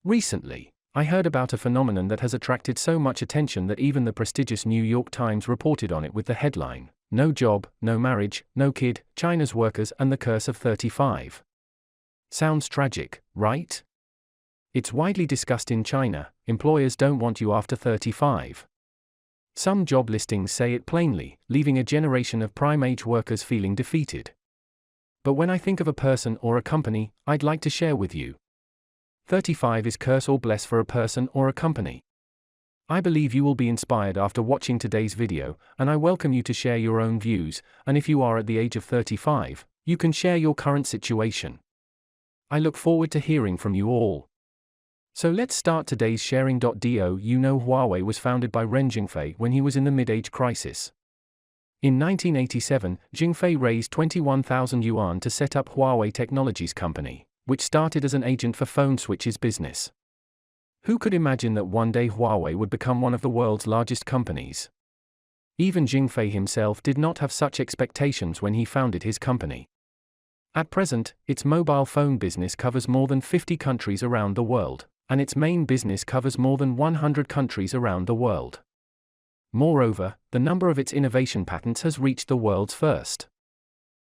Recently, I heard about a phenomenon that has attracted so much attention that even the prestigious New York Times reported on it with the headline, "No job, no marriage, no kid, China's workers and the curse of 35." Sounds tragic, right? It's widely discussed in China, employers don't want you after 35. Some job listings say it plainly, leaving a generation of prime-age workers feeling defeated. But when I think of a person or a company, I'd like to share with you. 35 is curse or bless for a person or a company. I believe you will be inspired after watching today's video, and I welcome you to share your own views, and if you are at the age of 35, you can share your current situation. I look forward to hearing from you all. So let's start today's sharing. Huawei was founded by Ren Zhengfei when he was in the mid-age crisis. In 1987, Zhengfei raised 21,000 yuan to set up Huawei Technologies Company, which started as an agent for phone switches business. Who could imagine that one day Huawei would become one of the world's largest companies? Even Zhengfei himself did not have such expectations when he founded his company. At present, its mobile phone business covers more than 50 countries around the world, and its main business covers more than 100 countries around the world. Moreover, the number of its innovation patents has reached the world's first.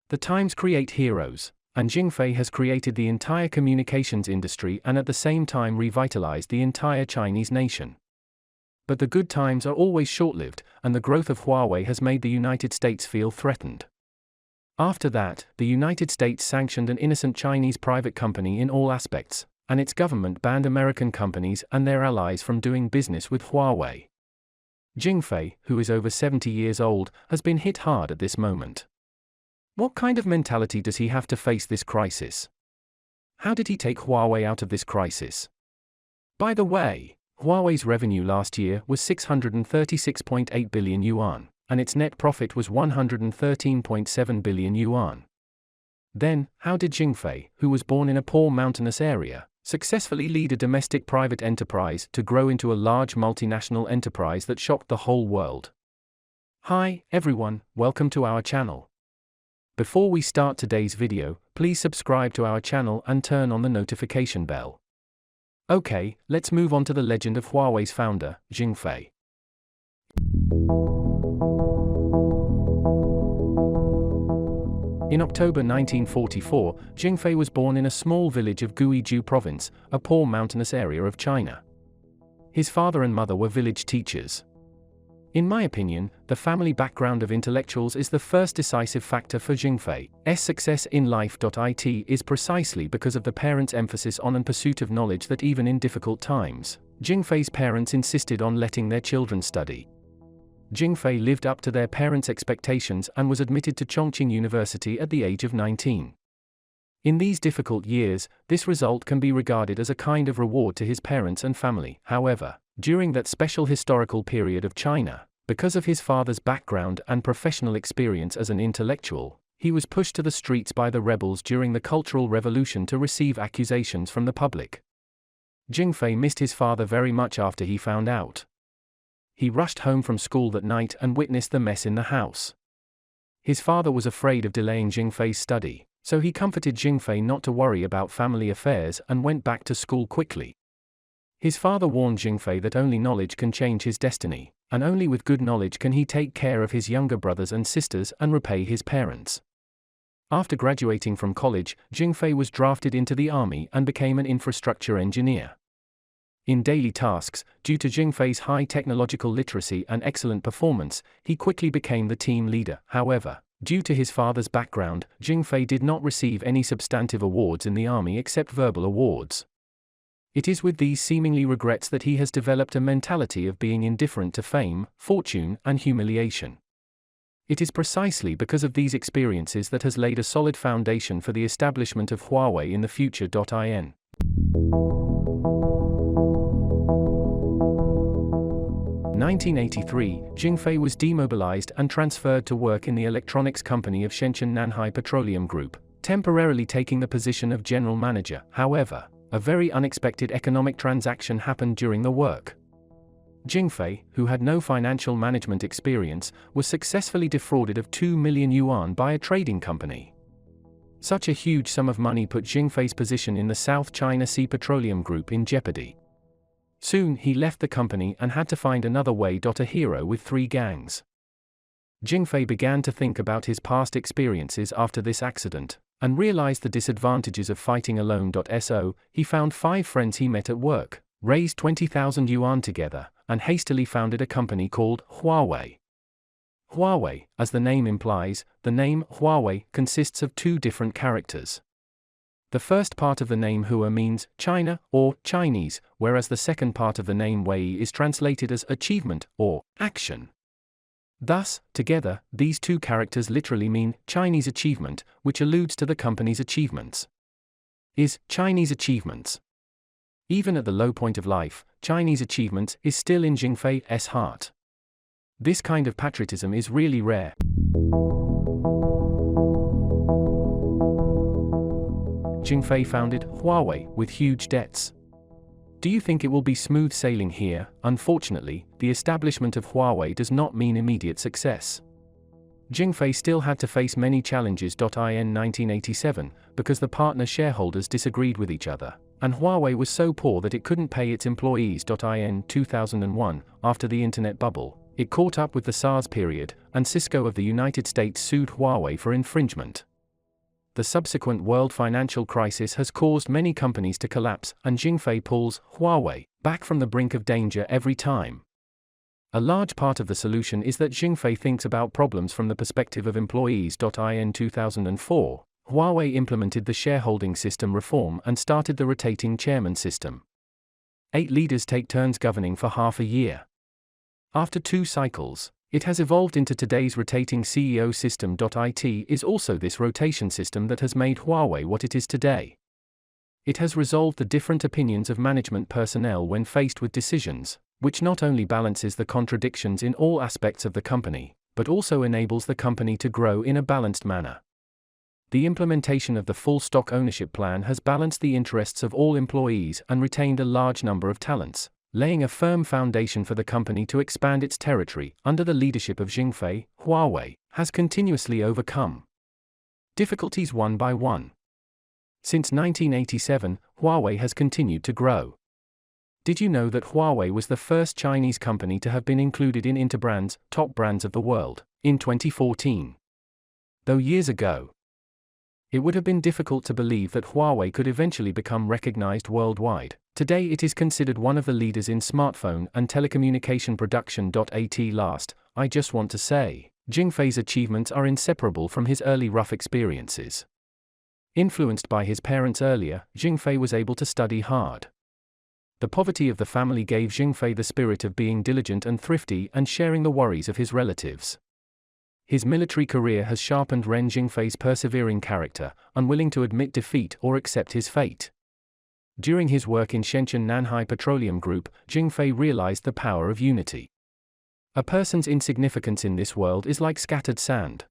The times create heroes, and Zhengfei has created the entire communications industry and at the same time revitalized the entire Chinese nation. But the good times are always short-lived, and the growth of Huawei has made the United States feel threatened. After that, the United States sanctioned an innocent Chinese private company in all aspects, and its government banned American companies and their allies from doing business with Huawei. Zhengfei, who is over 70 years old, has been hit hard at this moment. What kind of mentality does he have to face this crisis? How did he take Huawei out of this crisis? By the way, Huawei's revenue last year was 636.8 billion yuan, and its net profit was 113.7 billion yuan. Then, how did Zhengfei, who was born in a poor mountainous area, successfully lead a domestic private enterprise to grow into a large multinational enterprise that shocked the whole world? Hi, everyone, welcome to our channel. Before we start today's video, please subscribe to our channel and turn on the notification bell. Okay, let's move on to the legend of Huawei's founder, Zhengfei. In October 1944, Zhengfei was born in a small village of Guizhou province, a poor mountainous area of China. His father and mother were village teachers. In my opinion, the family background of intellectuals is the first decisive factor for Zhengfei's success in life. It is precisely because of the parents' emphasis on and pursuit of knowledge that even in difficult times, Zhengfei's parents insisted on letting their children study. Zhengfei lived up to their parents' expectations and was admitted to Chongqing University at the age of 19. In these difficult years, this result can be regarded as a kind of reward to his parents and family. However, during that special historical period of China, because of his father's background and professional experience as an intellectual, he was pushed to the streets by the rebels during the Cultural Revolution to receive accusations from the public. Zhengfei missed his father very much after he found out. He rushed home from school that night and witnessed the mess in the house. His father was afraid of delaying Zhengfei's study, so he comforted Zhengfei not to worry about family affairs and went back to school quickly. His father warned Zhengfei that only knowledge can change his destiny, and only with good knowledge can he take care of his younger brothers and sisters and repay his parents. After graduating from college, Zhengfei was drafted into the army and became an infrastructure engineer. In daily tasks, due to Zhengfei's high technological literacy and excellent performance, he quickly became the team leader. However, due to his father's background, Zhengfei did not receive any substantive awards in the army except verbal awards. It is with these seemingly regrets that he has developed a mentality of being indifferent to fame, fortune, and humiliation. It is precisely because of these experiences that has laid a solid foundation for the establishment of Huawei in the future. In 1983, Zhengfei was demobilized and transferred to work in the electronics company of Shenzhen Nanhai Petroleum Group, temporarily taking the position of general manager. However, a very unexpected economic transaction happened during the work. Zhengfei, who had no financial management experience, was successfully defrauded of 2 million yuan by a trading company. Such a huge sum of money put Zhengfei's position in the South China Sea Petroleum Group in jeopardy. Soon he left the company and had to find another way. A hero with 3 gangs. Zhengfei began to think about his past experiences after this accident, and realized the disadvantages of fighting alone. So, he found 5 friends he met at work, raised 20,000 yuan together, and hastily founded a company called Huawei. Huawei, as the name implies, the name Huawei consists of 2 different characters. The first part of the name Hua means China or Chinese, whereas the second part of the name Wei is translated as achievement or action. Thus, together, these 2 characters literally mean Chinese achievement, which alludes to the company's achievements. Is Chinese achievements. Even at the low point of life, Chinese achievements is still in Zhengfei's heart. This kind of patriotism is really rare. Zhengfei founded Huawei with huge debts. Do you think it will be smooth sailing here? Unfortunately, the establishment of Huawei does not mean immediate success. Zhengfei still had to face many challenges. In 1987, because the partner shareholders disagreed with each other, and Huawei was so poor that it couldn't pay its employees. In 2001, after the internet bubble, it caught up with the SARS period, and Cisco of the United States sued Huawei for infringement. The subsequent world financial crisis has caused many companies to collapse, and Zhengfei pulls Huawei back from the brink of danger every time. A large part of the solution is that Zhengfei thinks about problems from the perspective of employees. In 2004, Huawei implemented the shareholding system reform and started the rotating chairman system. 8 leaders take turns governing for half a year. After 2 cycles, it has evolved into today's rotating CEO system. It is also this rotation system that has made Huawei what it is today. It has resolved the different opinions of management personnel when faced with decisions, which not only balances the contradictions in all aspects of the company, but also enables the company to grow in a balanced manner. The implementation of the full stock ownership plan has balanced the interests of all employees and retained a large number of talents, laying a firm foundation for the company to expand its territory. Under the leadership of Zhengfei, Huawei has continuously overcome difficulties one by one. Since 1987, Huawei has continued to grow. Did you know that Huawei was the first Chinese company to have been included in Interbrand's top brands of the world in 2014? Though years ago, it would have been difficult to believe that Huawei could eventually become recognized worldwide. Today it is considered one of the leaders in smartphone and telecommunication production. At last, I just want to say, Zhengfei's achievements are inseparable from his early rough experiences. Influenced by his parents earlier, Zhengfei was able to study hard. The poverty of the family gave Zhengfei the spirit of being diligent and thrifty and sharing the worries of his relatives. His military career has sharpened Ren Zhengfei's persevering character, unwilling to admit defeat or accept his fate. During his work in Shenzhen Nanhai Petroleum Group, Zhengfei realized the power of unity. A person's insignificance in this world is like scattered sand.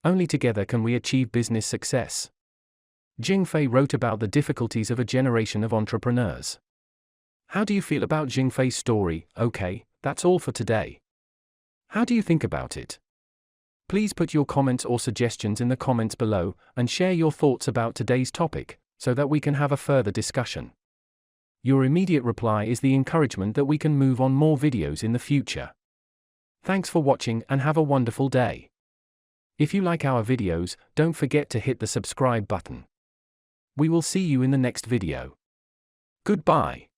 Only together can we achieve business success. Zhengfei wrote about the difficulties of a generation of entrepreneurs. How do you feel about Zhengfei's story? Okay, that's all for today. How do you think about it? Please put your comments or suggestions in the comments below, and share your thoughts about today's topic, so that we can have a further discussion. Your immediate reply is the encouragement that we can move on more videos in the future. Thanks for watching and have a wonderful day. If you like our videos, don't forget to hit the subscribe button. We will see you in the next video. Goodbye.